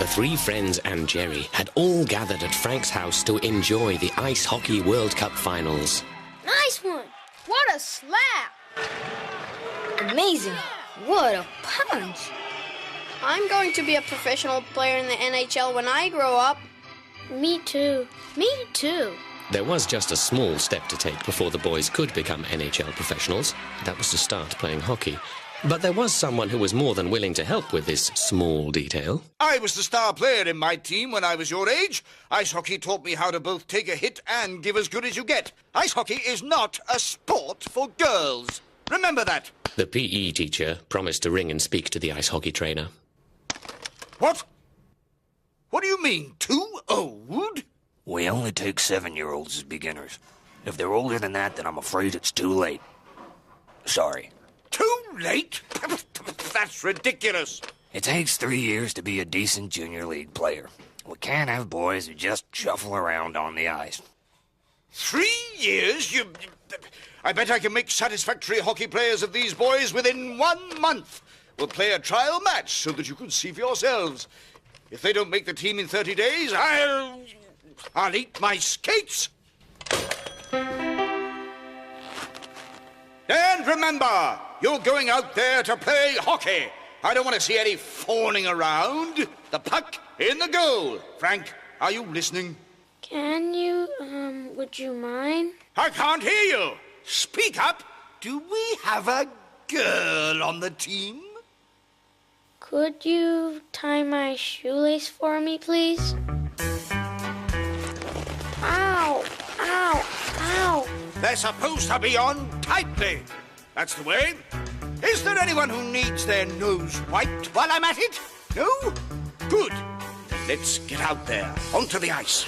The three friends and Jerry had all gathered at Frank's house to enjoy the Ice Hockey World Cup finals. Nice one! What a slap! Amazing! What a punch! I'm going to be a professional player in the NHL when I grow up. Me too. Me too. There was just a small step to take before the boys could become NHL professionals. That was to start playing hockey. But there was someone who was more than willing to help with this small detail. I was the star player in my team when I was your age. Ice hockey taught me how to both take a hit and give as good as you get. Ice hockey is not a sport for girls. Remember that. The PE teacher promised to ring and speak to the ice hockey trainer. What? What do you mean, too old? We only take 7-year-olds as beginners. If they're older than that, then I'm afraid it's too late. Sorry. Too late? That's ridiculous. It takes 3 years to be a decent junior league player. We can't have boys who just shuffle around on the ice. 3 years? I bet I can make satisfactory hockey players of these boys within 1 month. We'll play a trial match so that you can see for yourselves. If they don't make the team in 30 days, I'll eat my skates. And remember, you're going out there to play hockey. I don't want to see any fawning around. The puck in the goal. Frank, are you listening? Can you, would you mind? I can't hear you. Speak up. Do we have a girl on the team? Could you tie my shoelace for me, please? Ow! Ow! Ow! They're supposed to be on tightly. That's the way. Is there anyone who needs their nose wiped while I'm at it? No? Good. Let's get out there, onto the ice.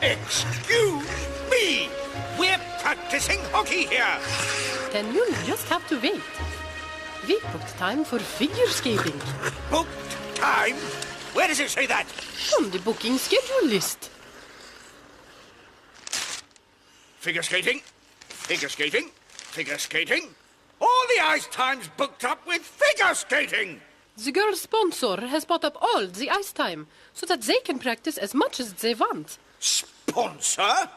Excuse me! We're practicing hockey here. Then you'll just have to wait. We booked time for figure skating. Booked time? Where does it say that? On the booking schedule list. Figure skating, figure skating, figure skating. All the ice time's booked up with figure skating. The girl's sponsor has bought up all the ice time so that they can practice as much as they want. Sponsor?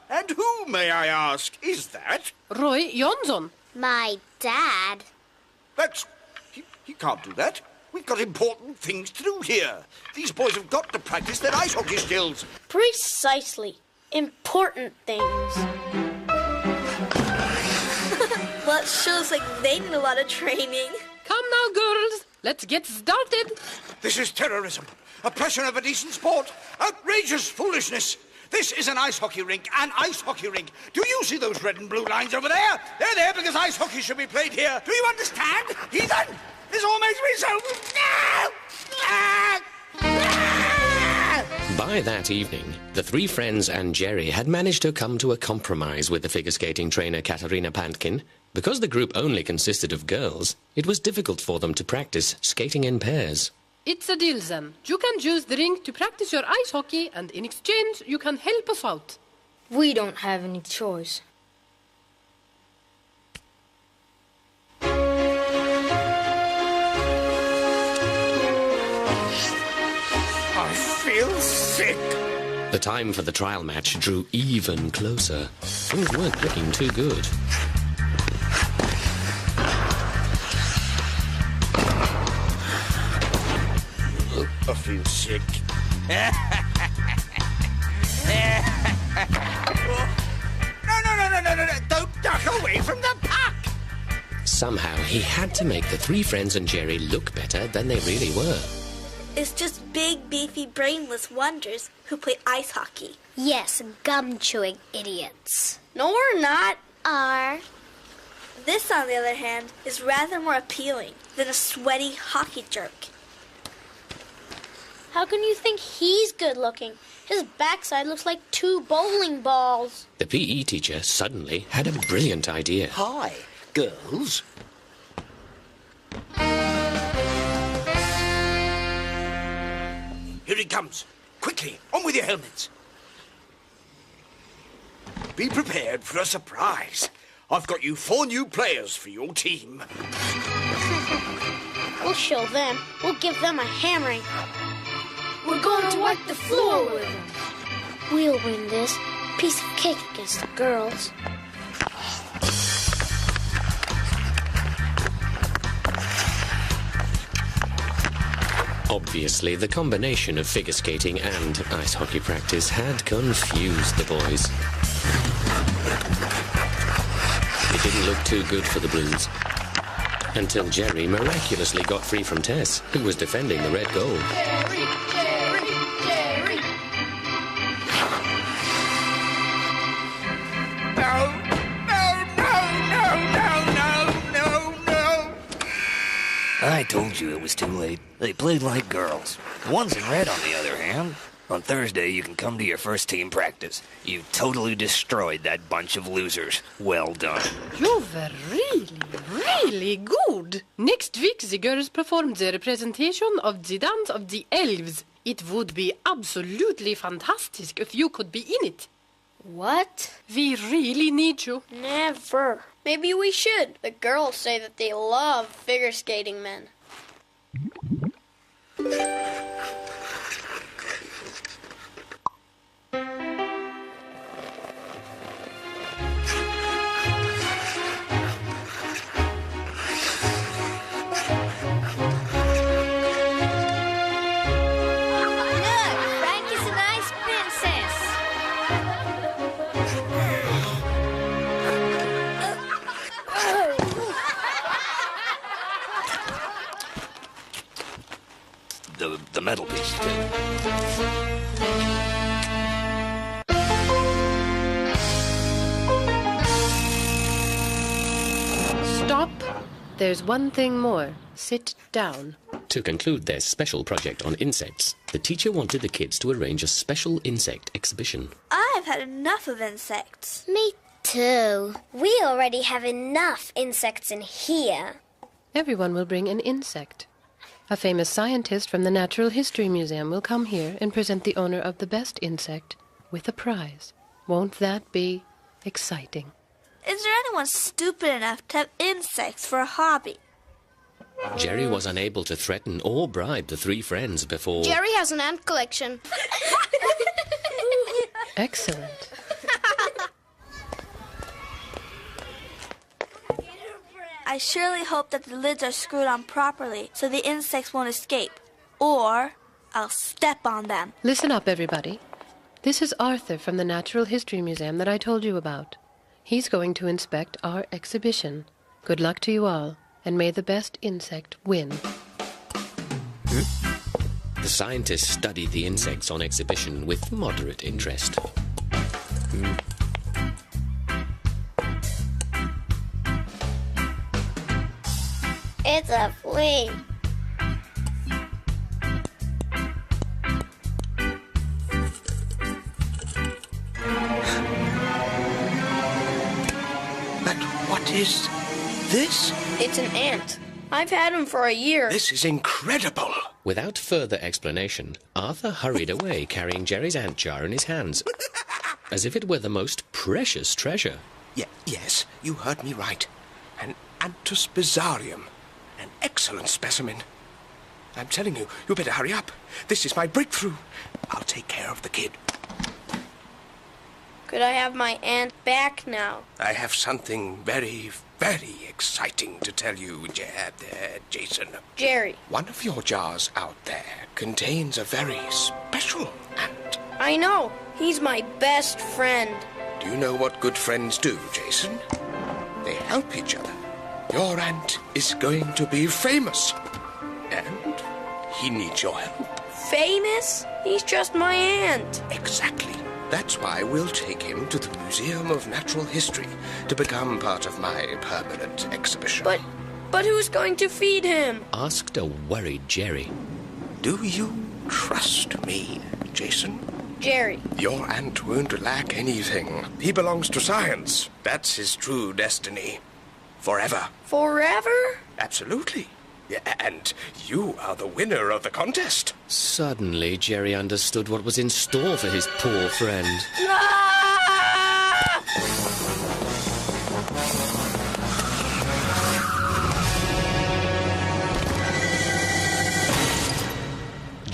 And who, may I ask, is that? Roy Jonsson. My dad. That's... He can't do that. We've got important things to do here. These boys have got to practice their ice hockey skills. Precisely. Important things. Well, it shows like they need a lot of training. Come now, girls. Let's get started. This is terrorism. Oppression of a decent sport. Outrageous foolishness. This is an ice hockey rink, an ice hockey rink. Do you see those red and blue lines over there? They're there because ice hockey should be played here. Do you understand? Heathen! This all makes me so... By that evening, the three friends and Jerry had managed to come to a compromise with the figure skating trainer Katarina Pantkin. Because the group only consisted of girls, it was difficult for them to practice skating in pairs. It's a deal then. You can use the rink to practice your ice hockey, and in exchange, you can help us out. We don't have any choice. I feel sick. The time for the trial match drew even closer. Things weren't looking too good. I feel sick. No. Don't duck away from the puck. Somehow, he had to make the three friends and Jerry look better than they really were. It's just big, beefy, brainless wonders who play ice hockey. Yes, gum-chewing idiots. No, we're not. Are. This, on the other hand, is rather more appealing than a sweaty hockey jerk. How can you think he's good-looking? His backside looks like 2 bowling balls. The PE teacher suddenly had a brilliant idea. Hi, girls. Here he comes. Quickly, on with your helmets. Be prepared for a surprise. I've got you 4 new players for your team. We'll show them. We'll give them a hammering. We're going to wipe the floor with them. We'll win this. Piece of cake against the girls. Obviously, the combination of figure skating and ice hockey practice had confused the boys. It didn't look too good for the Blues. Until Jerry miraculously got free from Tess, who was defending the red goal. Jerry, Jerry, Jerry. No, no. I told you it was too late. They played like girls. The ones in red, on the other hand, on Thursday you can come to your first team practice. You totally destroyed that bunch of losers. Well done. You were really good. Next week, the girls perform the representation of the dance of the elves. It would be absolutely fantastic if you could be in it. What? We really need you. Never. Maybe we should. The girls say that they love figure skating men. The metal piece, too. Stop. There's one thing more. Sit down. To conclude their special project on insects, the teacher wanted the kids to arrange a special insect exhibition. I've had enough of insects. Me too. We already have enough insects in here. Everyone will bring an insect. A famous scientist from the Natural History Museum will come here and present the owner of the best insect with a prize. Won't that be exciting? Is there anyone stupid enough to have insects for a hobby? Jerry was unable to threaten or bribe the 3 friends before... Jerry has an ant collection. Excellent. I surely hope that the lids are screwed on properly so the insects won't escape. Or I'll step on them. Listen up, everybody. This is Arthur from the Natural History Museum that I told you about. He's going to inspect our exhibition. Good luck to you all, and may the best insect win. The scientists studied the insects on exhibition with moderate interest. It's a flea. But what is this? It's an ant. I've had him for a year. This is incredible. Without further explanation, Arthur hurried away carrying Jerry's ant jar in his hands, as if it were the most precious treasure. Yes, you heard me right. An Antus bizarrium. An excellent specimen. I'm telling you, you better hurry up. This is my breakthrough. I'll take care of the kid. Could I have my ant back now? I have something very, very exciting to tell you, Jason. Jerry. One of your jars out there contains a very special ant. I know. He's my best friend. Do you know what good friends do, Jason? They help each other. Your ant is going to be famous. And he needs your help. Famous? He's just my ant. Exactly. That's why we'll take him to the Museum of Natural History to become part of my permanent exhibition. But who's going to feed him? Asked a worried Jerry. Do you trust me, Jason? Jerry. Your ant won't lack anything. He belongs to science. That's his true destiny. Forever. Forever? Absolutely. Yeah, and you are the winner of the contest. Suddenly, Jerry understood what was in store for his poor friend. Ah!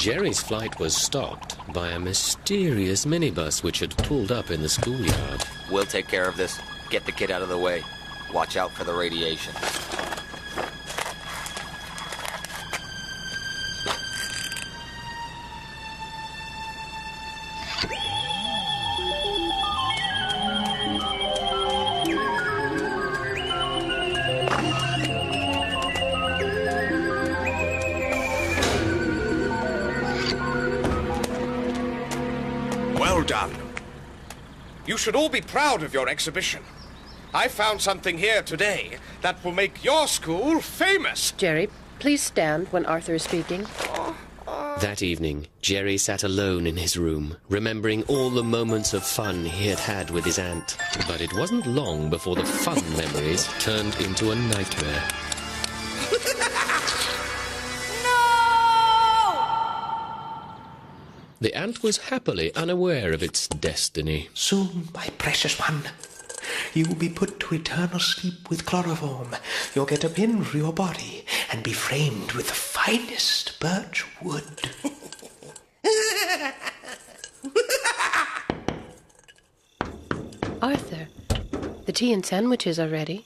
Jerry's flight was stopped by a mysterious minibus which had pulled up in the schoolyard. We'll take care of this. Get the kid out of the way. Watch out for the radiation. Well done. You should all be proud of your exhibition. I found something here today that will make your school famous. Jerry, please stand when Arthur is speaking. That evening, Jerry sat alone in his room, remembering all the moments of fun he had had with his aunt. But it wasn't long before the fun memories turned into a nightmare. The ant was happily unaware of its destiny. Soon, my precious one, you will be put to eternal sleep with chloroform. You'll get a pin for your body and be framed with the finest birch wood. Arthur, the tea and sandwiches are ready.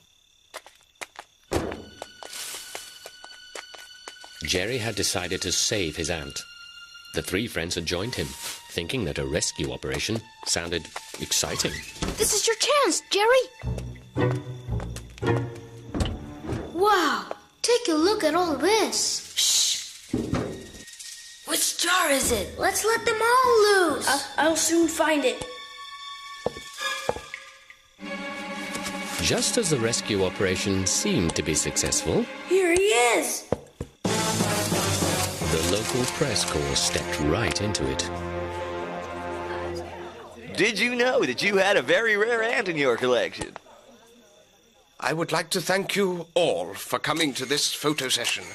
Jerry had decided to save his aunt. The three friends had joined him, thinking that a rescue operation sounded exciting. This is your chance, Jerry. Wow, take a look at all this. Shh! Which jar is it? Let's let them all loose. I'll soon find it. Just as the rescue operation seemed to be successful, Here he is. the local press corps stepped right into it. Did you know that you had a very rare ant in your collection? I would like to thank you all for coming to this photo session.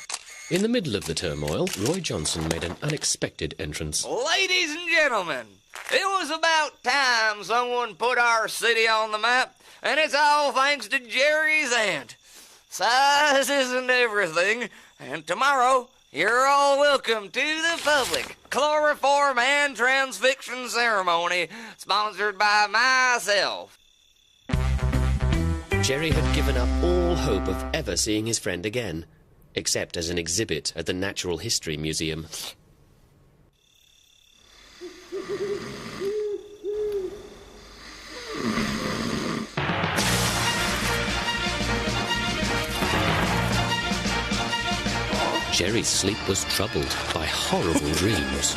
In the middle of the turmoil, Roy Johnson made an unexpected entrance. Ladies and gentlemen, it was about time someone put our city on the map, and it's all thanks to Jerry's ant. Size isn't everything, and tomorrow you're all welcome to the public chloroform and transfixion ceremony sponsored by myself. Jerry had given up all hope of ever seeing his friend again, except as an exhibit at the Natural History Museum. Jerry's sleep was troubled by horrible dreams.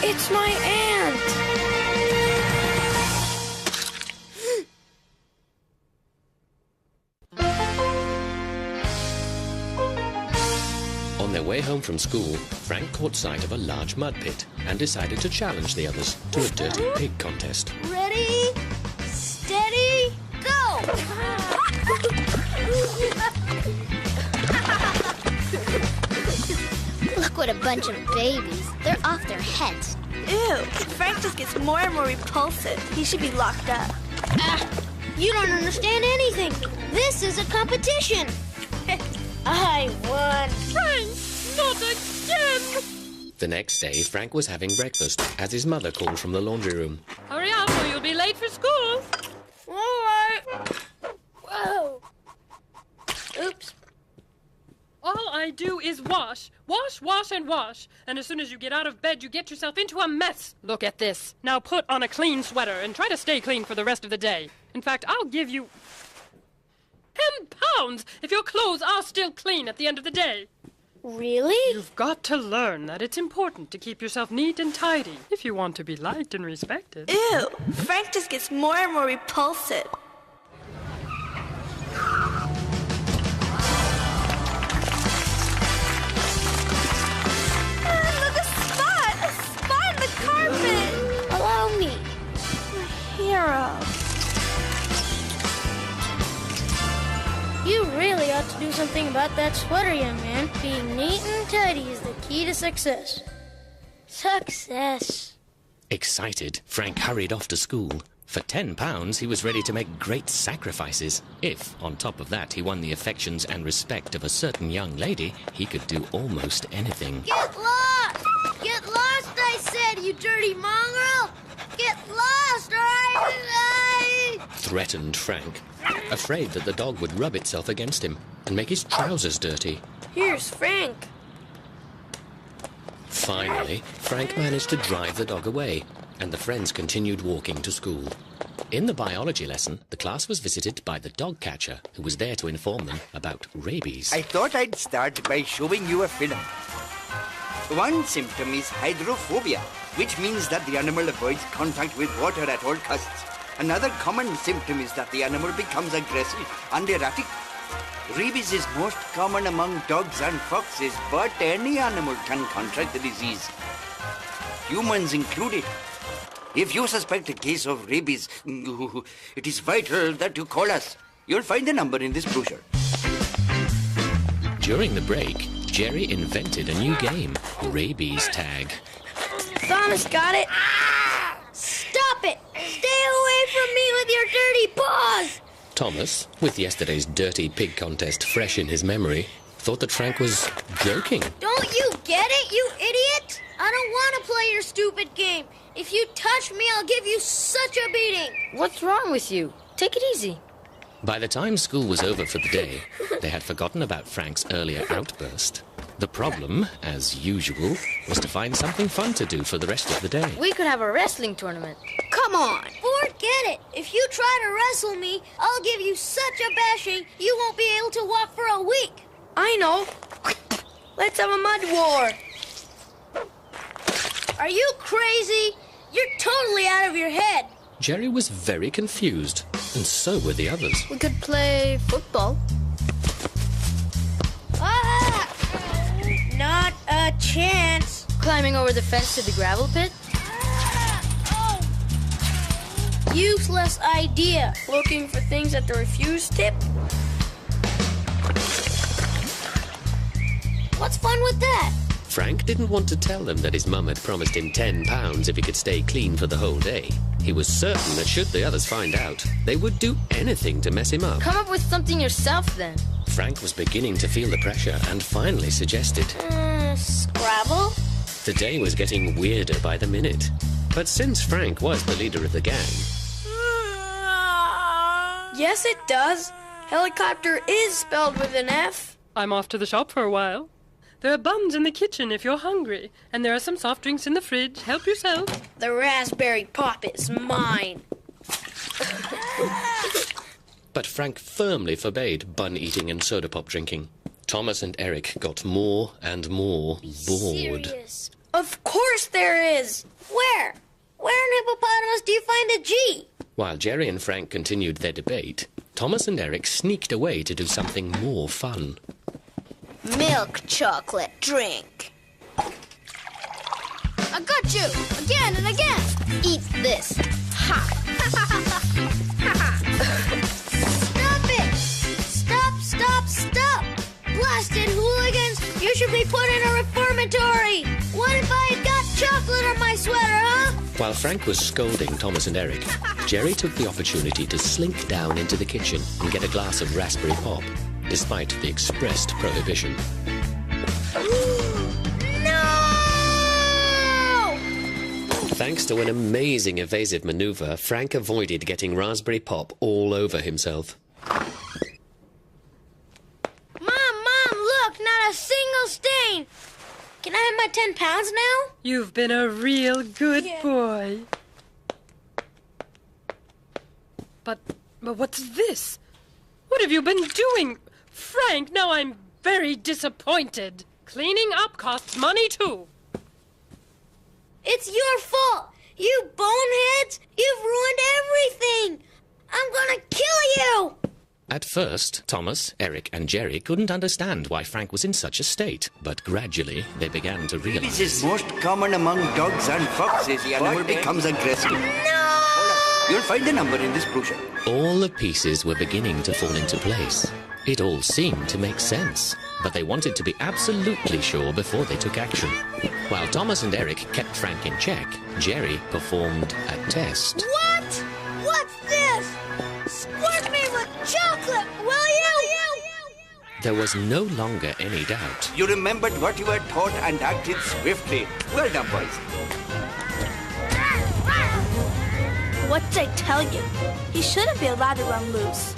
It's my aunt. On their way home from school, Frank caught sight of a large mud pit and decided to challenge the others to a dirty pig contest. Ready, steady, go! Look what a bunch of babies. They're off their heads. Ew, Frank just gets more and more repulsive. He should be locked up. You don't understand anything. This is a competition. I won. Frank, not again! The next day, Frank was having breakfast as his mother called from the laundry room. Hurry up or you'll be late for school. All right. Whoa. Oops. All I do is wash. Wash, wash, and wash. And as soon as you get out of bed, you get yourself into a mess. Look at this. Now put on a clean sweater and try to stay clean for the rest of the day. In fact, I'll give you 10 pounds if your clothes are still clean at the end of the day. Really? You've got to learn that it's important to keep yourself neat and tidy if you want to be liked and respected. Ew, Frank just gets more and more repulsive. Look, a spot in the carpet. Allow me. Hero. You really ought to do something about that sweater, young man. Being neat and tidy is the key to success. Success. Excited, Frank hurried off to school. For £10, he was ready to make great sacrifices. If, on top of that, he won the affections and respect of a certain young lady, he could do almost anything. Get lost! Get lost, I said, you dirty mongrel! Get lost, or I... Threatened Frank, afraid that the dog would rub itself against him and make his trousers dirty. Here's Frank. Finally, Frank managed to drive the dog away, and the friends continued walking to school. In the biology lesson, the class was visited by the dog catcher, who was there to inform them about rabies. I thought I'd start by showing you a film. One symptom is hydrophobia, which means that the animal avoids contact with water at all costs. Another common symptom is that the animal becomes aggressive and erratic. Rabies is most common among dogs and foxes, but any animal can contract the disease, humans included. If you suspect a case of rabies, it is vital that you call us. You'll find the number in this brochure. During the break, Jerry invented a new game, Rabies Tag. Thomas got it. Stop it! Stay away from me with your dirty paws! Thomas, with yesterday's dirty pig contest fresh in his memory, thought that Frank was joking. Don't you get it, you idiot? I don't want to play your stupid game. If you touch me, I'll give you such a beating. What's wrong with you? Take it easy. By the time school was over for the day, they had forgotten about Frank's earlier outburst. The problem, as usual, was to find something fun to do for the rest of the day. We could have a wrestling tournament. Come on. Forget it. If you try to wrestle me, I'll give you such a bashing you won't be able to walk for a week. I know. Let's have a mud war. Are you crazy? You're totally out of your head. Jerry was very confused, and so were the others. We could play football. Ah! Not a chance. Climbing over the fence to the gravel pit? Oh. Useless idea. Looking for things at the refuse tip? What's fun with that? Frank didn't want to tell them that his mum had promised him £10 if he could stay clean for the whole day. He was certain that should the others find out, they would do anything to mess him up. Come up with something yourself, then. Frank was beginning to feel the pressure and finally suggested, Scrabble? The day was getting weirder by the minute. But since Frank was the leader of the gang... Yes, it does. Helicopter is spelled with an F. I'm off to the shop for a while. There are buns in the kitchen if you're hungry, and there are some soft drinks in the fridge. Help yourself. The raspberry pop is mine. But Frank firmly forbade bun eating and soda pop drinking. Thomas and Eric got more and more bored. Serious. Of course there is. Where? Where in hippopotamus do you find a G? While Jerry and Frank continued their debate, Thomas and Eric sneaked away to do something more fun. Milk chocolate drink. I got you! Again and again! Eat this. Ha! Stop it! Stop! Blasted hooligans! You should be put in a reformatory! What if I had got chocolate on my sweater, huh? While Frank was scolding Thomas and Eric, Jerry took the opportunity to slink down into the kitchen and get a glass of raspberry pop, despite the expressed prohibition. No! Thanks to an amazing evasive maneuver, Frank avoided getting raspberry pop all over himself. Mom, look, not a single stain. Can I have my £10 now? You've been a real good boy. But what's this? What have you been doing? Frank, now I'm very disappointed. Cleaning up costs money too. It's your fault. You boneheads. You've ruined everything. I'm gonna kill you. At first, Thomas, Eric, and Jerry couldn't understand why Frank was in such a state, but gradually they began to realize. This is most common among dogs and foxes. The animal becomes aggressive. No! You'll find the number in this brochure. All the pieces were beginning to fall into place. It all seemed to make sense, but they wanted to be absolutely sure before they took action. While Thomas and Eric kept Frank in check, Jerry performed a test. What? What's this? Squirt me with chocolate, will you? There was no longer any doubt. You remembered what you were taught and acted swiftly. Well done, boys. What did I tell you? He shouldn't be allowed to run loose.